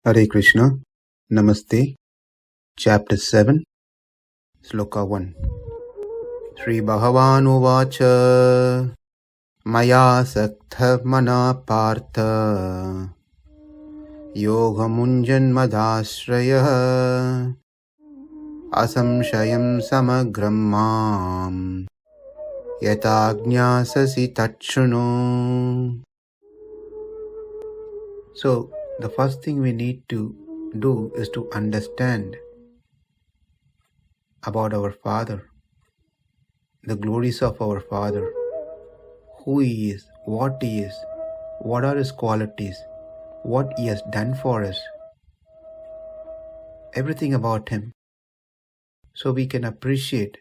Hare Krishna, Namaste, Chapter 7, Sloka 1. śrī-bhagavān uvāca mayy āsakta-manāḥ pārtha yogaṁ mad-āśrayaḥ asaṁśayaṁ samagraṁ yathā jñāsyasi chṛṇu. So, the first thing we need to do is to understand about our Father, the glories of our Father, who He is, what are His qualities, what He has done for us, everything about Him, so we can appreciate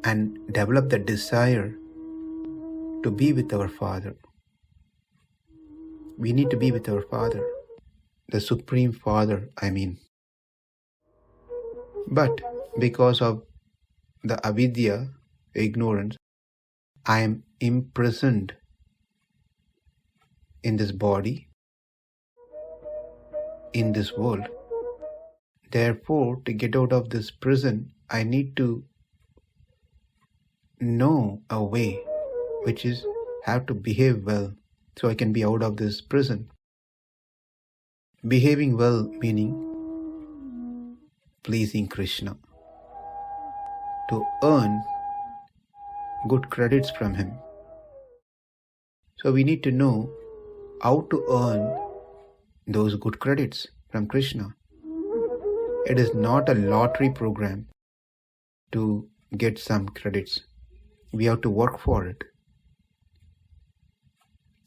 and develop the desire to be with our Father. We need to be with our Father, the Supreme Father, But because of the avidya, ignorance, I am imprisoned in this body, in this world. Therefore, to get out of this prison, I need to know a way, which is how to behave well, so I can be out of this prison. Behaving well meaning pleasing Krishna, to earn good credits from Him. So we need to know how to earn those good credits from Krishna. It is not a lottery program to get some credits. We have to work for it.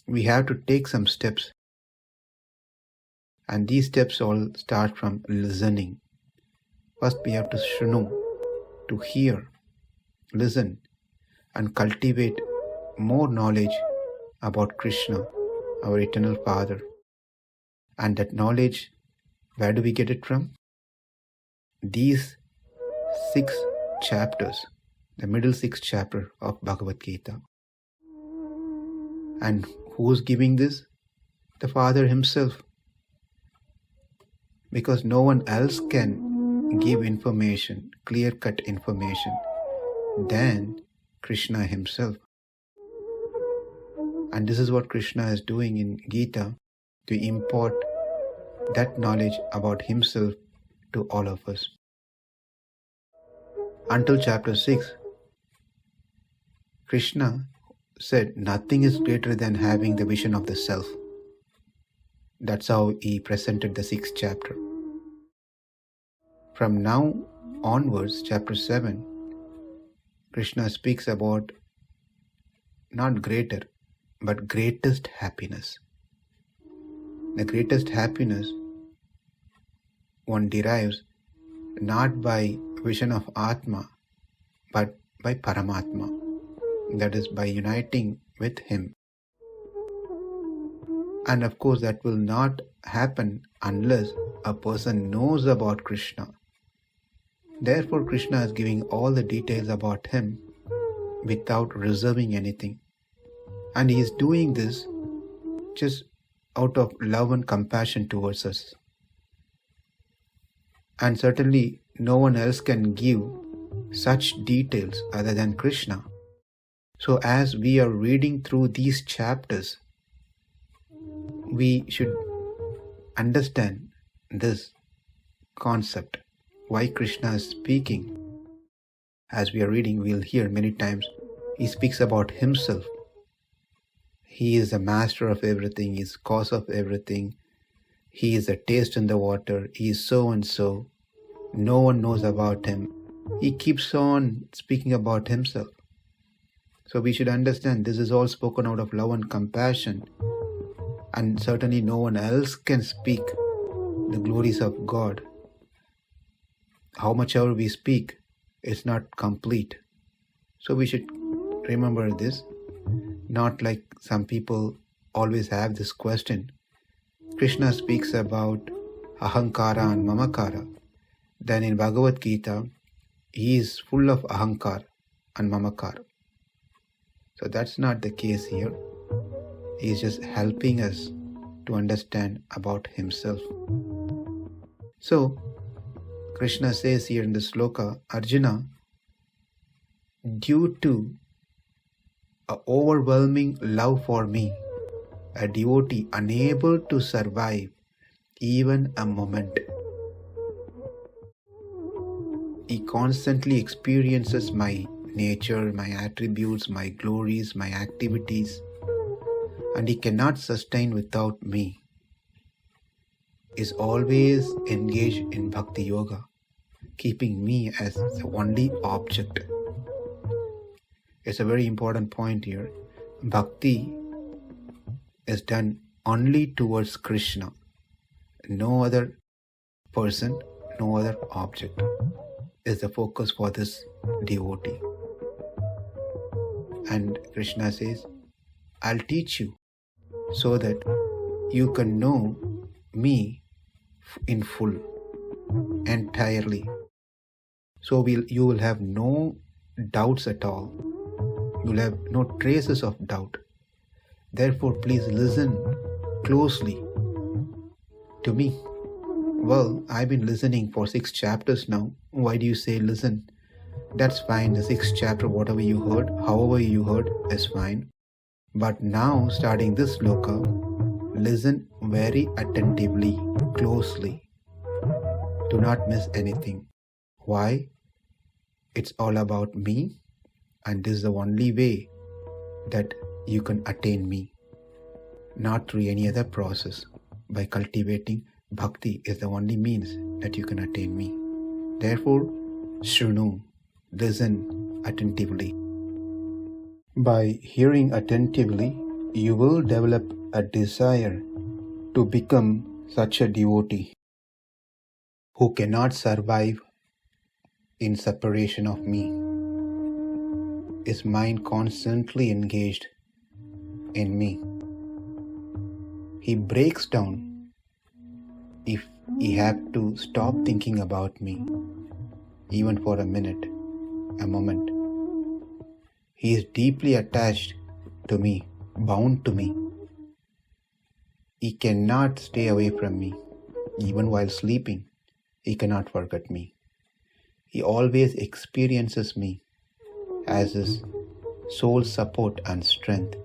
We have to take some steps. And these steps all start from listening. First we have to chṛṇu, to hear, listen, and cultivate more knowledge about Krishna, our eternal Father. And that knowledge, where do we get it from? These 6 chapters, the middle 6th chapter of Bhagavad Gita. And who's giving this? The Father Himself. Because no one else can give information, clear-cut information, than Krishna Himself. And this is what Krishna is doing in Gita, to impart that knowledge about Himself to all of us. Until chapter 6, Krishna said nothing is greater than having the vision of the self. That's how He presented the 6th chapter. From now onwards, chapter 7, Krishna speaks about not greater, but greatest happiness. The greatest happiness one derives not by vision of Atma, but by Paramatma. That is, by uniting with Him. And of course, that will not happen unless a person knows about Krishna. Therefore, Krishna is giving all the details about Him without reserving anything. And He is doing this just out of love and compassion towards us. And certainly, no one else can give such details other than Krishna. So as we are reading through these chapters, we should understand this concept, why Krishna is speaking. As we are reading, we will hear many times, He speaks about Himself. He is the master of everything, He is cause of everything. He is a taste in the water, He is so and so. No one knows about Him. He keeps on speaking about Himself. So we should understand this is all spoken out of love and compassion. And certainly no one else can speak the glories of God. How much ever we speak, it's not complete. So we should remember this. Not like some people always have this question. Krishna speaks about ahankara and mamakara. Then in Bhagavad Gita, He is full of ahankara and mamakara. So that's not the case here. He is just helping us to understand about himself. So, Krishna says here in the sloka, Arjuna, due to an overwhelming love for me, a devotee unable to survive even a moment, he constantly experiences my nature, my attributes, my glories, my activities, and he cannot sustain without me, is always engaged in bhakti yoga, keeping me as the only object. It's a very important point here. Bhakti is done only towards Krishna. No other person, no other object is the focus for this devotee. And Krishna says, I'll teach you so that you can know me in full, entirely. So you will have no doubts at all. You will have no traces of doubt. Therefore, please listen closely to me. Well, I've been listening for 6 chapters now. Why do you say listen? That's fine. The 6th chapter, whatever you heard, however you heard, is fine. But now, starting this sloka, listen very attentively, closely. Do not miss anything. Why? It's all about me, and this is the only way that you can attain me, not through any other process. By cultivating bhakti is the only means that you can attain me. Therefore, śrṇu, listen attentively. By hearing attentively, you will develop a desire to become such a devotee who cannot survive in separation of me. His mind constantly engaged in me. He breaks down if he have to stop thinking about me, even for a minute, a moment. He is deeply attached to me, bound to me. He cannot stay away from me. Even while sleeping, he cannot forget me. He always experiences me as his sole support and strength.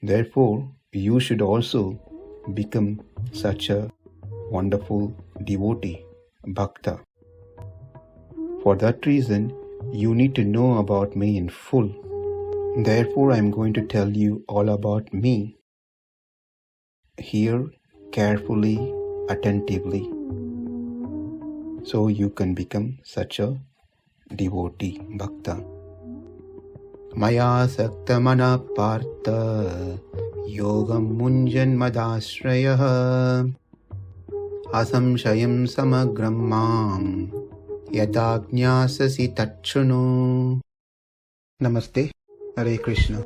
Therefore, you should also become such a wonderful devotee, bhakta. For that reason, you need to know about me in full. Therefore, I am going to tell you all about me. Hear carefully, attentively, so you can become such a devotee, bhakta. Mayy āsakta-manāḥ pārtha, yogaṁ yuñjan mad-āśrayaḥ, asaṁśayaṁ samagraṁ, yathā jñāsyasi chṛṇu. Namaste. Hare Krishna.